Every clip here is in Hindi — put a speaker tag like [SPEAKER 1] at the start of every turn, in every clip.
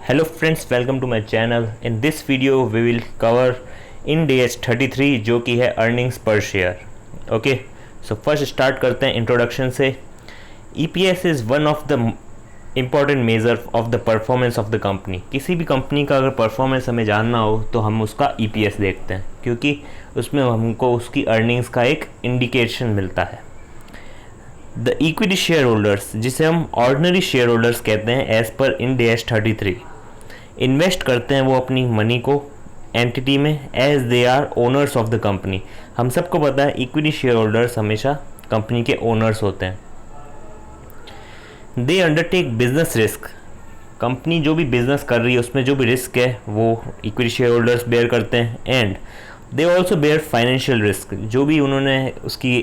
[SPEAKER 1] Hello friends, welcome to my channel. In this video we will cover Ind AS 33 जो कि है अर्निंग्स पर share. Okay, so first start करते हैं इंट्रोडक्शन से. EPS is one of the important measure of the performance of the company. किसी भी कंपनी का अगर परफॉर्मेंस हमें जानना हो तो हम उसका EPS देखते हैं, क्योंकि उसमें हमको उसकी अर्निंग्स का एक इंडिकेशन मिलता है. द इक्विटी शेयर होल्डर्स, जिसे हम ऑर्डिनरी शेयर होल्डर्स कहते हैं, as per Ind AS 33 invest करते हैं वो अपनी मनी को एंटिटी में as they are owners of the company. हम सबको पता है इक्विटी शेयर होल्डर्स हमेशा कंपनी के ओनर्स होते हैं. They undertake business risk. Company जो भी बिजनेस कर रही है उसमें जो भी रिस्क है वो इक्विटी शेयर होल्डर्स बेयर करते हैं. And they also bear financial risk. जो भी उन्होंने उसकी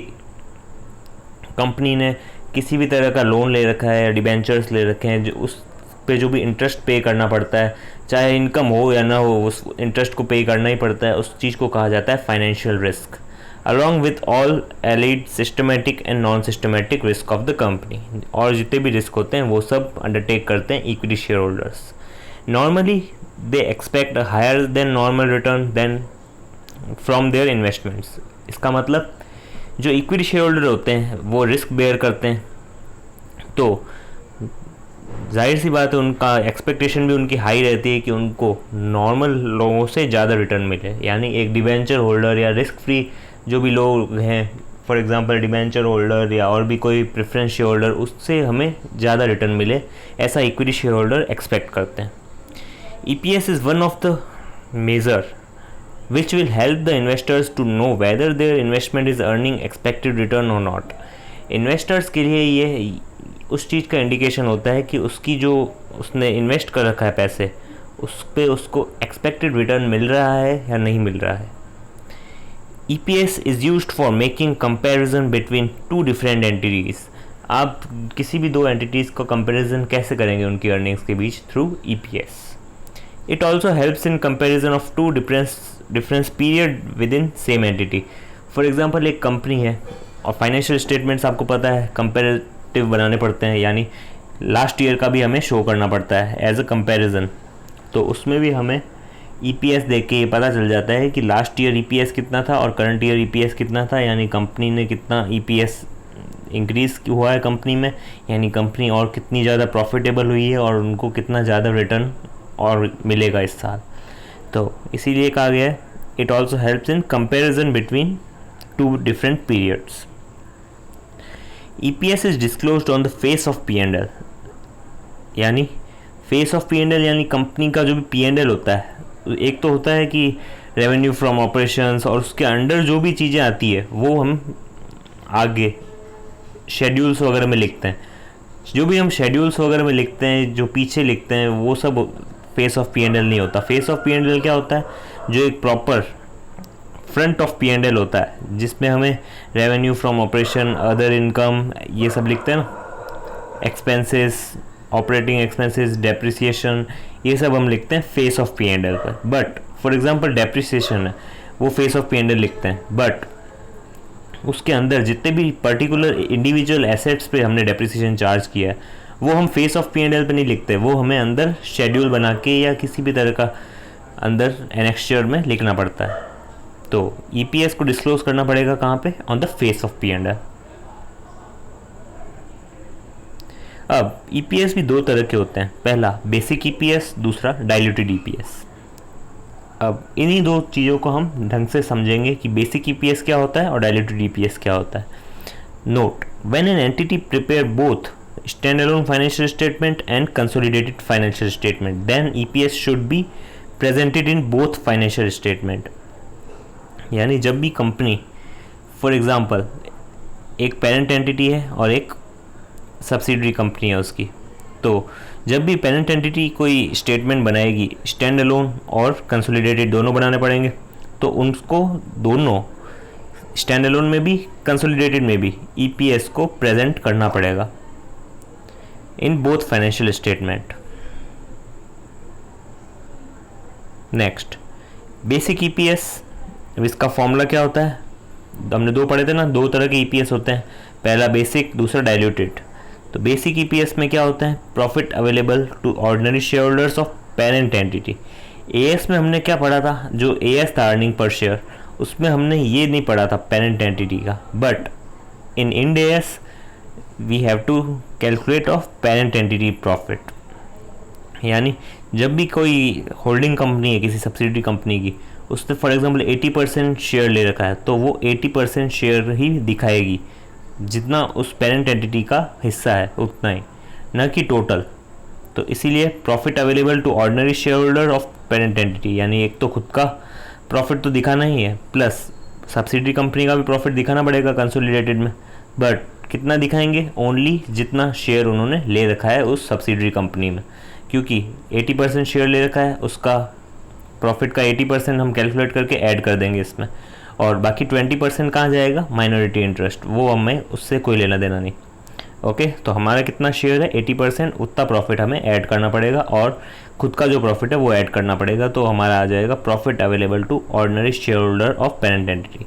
[SPEAKER 1] कंपनी ने किसी भी तरह का लोन ले रखा है या डिबेंचर्स ले रखे हैं, जो उस पे जो भी इंटरेस्ट पे करना पड़ता है, चाहे इनकम हो या ना हो, उस इंटरेस्ट को पे करना ही पड़ता है. उस चीज़ को कहा जाता है financial risk, along with all allied systematic and non systematic risk of the company. और जितने भी रिस्क होते हैं वो सब अंडरटेक करते हैं equity share holders. Normally they expect a higher than normal return than from their investments. इसका मतलब जो इक्विटी शेयर होल्डर होते हैं वो रिस्क बेयर करते हैं, तो जाहिर सी बात है उनका एक्सपेक्टेशन भी उनकी हाई रहती है कि उनको नॉर्मल लोगों से ज़्यादा रिटर्न मिले. यानी एक डिबेंचर होल्डर या रिस्क फ्री जो भी लोग हैं, फॉर एग्जांपल डिबेंचर होल्डर या और भी कोई प्रेफरेंस शेयर होल्डर, उससे हमें ज़्यादा रिटर्न मिले, ऐसा इक्विटी शेयर होल्डर एक्सपेक्ट करते हैं. EPS is one of the major which will help the investors to know whether their investment is earning expected return or not. Investors के लिए ये उस चीज़ का इंडिकेशन होता है कि उसकी जो उसने इन्वेस्ट कर रखा है पैसे, उस पे उसको एक्सपेक्टेड रिटर्न मिल रहा है या नहीं मिल रहा है. EPS is used for making comparison between two different entities. आप किसी भी दो एंटिटीज़ का कंपैरिजन कैसे करेंगे उनकी अर्निंग्स के बीच? Through EPS. It also helps in comparison of two difference period within same entity. For example, एक कंपनी है और फाइनेंशियल स्टेटमेंट्स आपको पता है कंपेरेटिव बनाने पड़ते हैं, यानी लास्ट ईयर का भी हमें शो करना पड़ता है एज अ कंपैरिजन. तो उसमें भी हमें EPS देख के ये पता चल जाता है कि लास्ट ईयर EPS कितना था और करंट ईयर EPS कितना था, यानी कंपनी ने कितना EPS इंक्रीज़ हुआ है कंपनी में, यानी कंपनी और कितनी ज़्यादा प्रॉफिटेबल हुई है और उनको कितना ज़्यादा रिटर्न और मिलेगा इस साल. तो इसीलिए कहा गया है it also helps in comparison between two different periods. EPS is disclosed on the face of P&L. यानी फेस ऑफ P&L यानी कंपनी का जो भी P&L होता है, एक तो होता है कि रेवेन्यू फ्रॉम ऑपरेशंस, और उसके अंडर जो भी चीज़ें आती है वो हम आगे शेड्यूल्स वगैरह में लिखते हैं. जो भी हम शेड्यूल्स वगैरह में लिखते हैं, जो पीछे लिखते हैं, वो सब फेस ऑफ P&L नहीं होता. फेस ऑफ P&L क्या होता है? जो एक प्रॉपर फ्रंट ऑफ P&L होता है, जिसमें हमें revenue from operation, other income, ये सब लिखते हैं ना, एक्सपेंसेस, ऑपरेटिंग एक्सपेंसेस, डेप्रिसिएशन, ये सब हम लिखते हैं फेस ऑफ P&L पर. बट फॉर एग्जांपल डेप्रिसिएशन है, वो फेस ऑफ P&L लिखते हैं, बट उसके अंदर जितने भी पर्टिकुलर इंडिविजुअल एसेट्स पे हमने डेप्रिसिएशन चार्ज किया है वो हम फेस ऑफ P&L पे नहीं लिखते, वो हमें अंदर शेड्यूल बना के या किसी भी तरह का अंदर एनेक्स्चर में लिखना पड़ता है. तो EPS को डिस्क्लोज करना पड़ेगा कहाँ पे? On the face of P&L. अब EPS भी दो तरह के होते हैं, पहला बेसिक EPS, दूसरा डाइल्यूटेड EPS. अब इन्हीं दो चीज़ों को हम ढंग से समझेंगे कि बेसिक EPS क्या होता है और डाइल्यूटेड EPS क्या होता है. Note, when an entity prepare both standalone financial statement and consolidated financial statement, then EPS should be presented in both financial statement. यानी जब भी कंपनी, फॉर एग्जांपल एक पेरेंट एंटिटी है और एक सब्सिडरी कंपनी है उसकी, तो जब भी पेरेंट एंटिटी कोई स्टेटमेंट बनाएगी, स्टैंड अलोन और कंसोलिडेटेड दोनों बनाने पड़ेंगे, तो उनको दोनों स्टैंड अलोन में भी कंसोलिडेटेड में भी EPS को प्रेजेंट करना पड़ेगा in both financial statement. Next, basic EPS. इसका फॉर्मूला क्या होता है? हमने दो पढ़े थे ना, दो तरह के EPS होते हैं, पहला बेसिक, दूसरा डाइल्यूटेड. तो बेसिक EPS में क्या होता है? Profit available to ordinary share holders of parent entity. AS में हमने क्या पढ़ा था, जो एएस था अर्निंग पर शेयर, उसमें हमने ये नहीं पढ़ा था पेरेंट एंटिटी का, but in Ind AS we have to calculate of parent entity profit. यानी जब भी कोई होल्डिंग कंपनी है किसी सब्सिडरी कंपनी की, उसने फॉर एग्जांपल 80% शेयर ले रखा है, तो वो 80% शेयर ही दिखाएगी, जितना उस पेरेंट एंटिटी का हिस्सा है उतना ही, न कि टोटल। तो इसीलिए profit available to ordinary share holder of parent entity, यानी एक तो खुद का प्रॉफिट तो दिखाना ही है, प्लस सब्सिडरी कंपनी का भी प्रॉफिट दिखाना पड़ेगा कंसोलिडेटेड में, बट कितना दिखाएंगे, ओनली जितना शेयर उन्होंने ले रखा है उस सब्सिडरी कंपनी में, क्योंकि 80% शेयर ले रखा है, उसका प्रॉफिट का 80% हम कैलकुलेट करके ऐड कर देंगे इसमें, और बाकी 20% कहाँ जाएगा, माइनॉरिटी इंटरेस्ट, वो हमें उससे कोई लेना देना नहीं। ओके, तो हमारा कितना शेयर है 80%, उतना प्रॉफिट हमें ऐड करना पड़ेगा, और खुद का जो प्रॉफिट है वो ऐड करना पड़ेगा, तो हमारा आ जाएगा profit available to ordinary share holder of parent entity.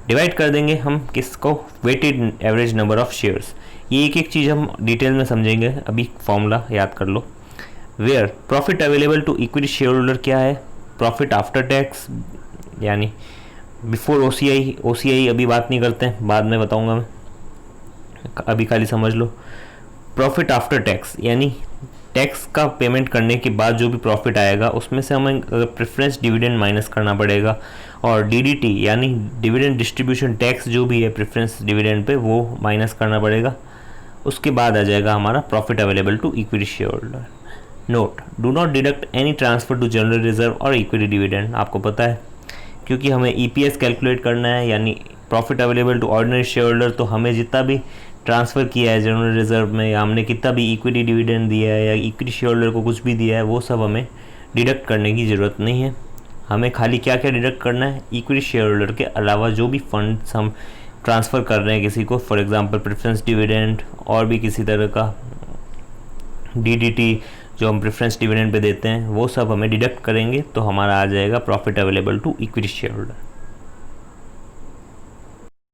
[SPEAKER 1] Divide कर देंगे हम किसको, weighted average number of shares. ये एक एक चीज़ हम डिटेल में समझेंगे, अभी फॉर्मूला याद कर लो। Where profit available to equity share holder क्या है, प्रॉफिट आफ्टर टैक्स, यानी बिफोर ओसीआई। ओसीआई अभी बात नहीं करते हैं, बाद में बताऊंगा मैं, अभी खाली समझ लो। प्रॉफिट आफ्टर टैक्स यानी टैक्स का पेमेंट करने के बाद जो भी प्रॉफिट आएगा उसमें से हमें प्रेफरेंस डिविडेंड माइनस करना पड़ेगा, और डीडीटी यानी डिविडेंड डिस्ट्रीब्यूशन टैक्स जो भी है प्रेफरेंस डिविडेंड पे, वो माइनस करना पड़ेगा। उसके बाद आ जाएगा हमारा profit available to equity share holder. Note, do not deduct any transfer to general reserve और इक्विटी डिविडेंड। आपको पता है, क्योंकि हमें ईपीएस कैलकुलेट करना है, यानी profit available to ordinary share holder, तो हमें जितना भी ट्रांसफ़र किया है जनरल रिजर्व में, या हमने कितना भी इक्विटी डिविडेंड दिया है या इक्विटी शेयर होल्डर को कुछ भी दिया है, वो सब हमें डिडक्ट करने की ज़रूरत नहीं है। हमें खाली क्या क्या डिडक्ट करना है, इक्विटी शेयर होल्डर के अलावा जो भी फंड्स हम ट्रांसफ़र कर रहे हैं किसी को, फॉर एग्जांपल प्रेफरेंस डिविडेंड और भी किसी तरह का डीडीटी जो हम प्रेफरेंस डिविडेंड पे देते हैं, वो सब हमें डिडक्ट करेंगे, तो हमारा आ जाएगा profit available to equity share holder.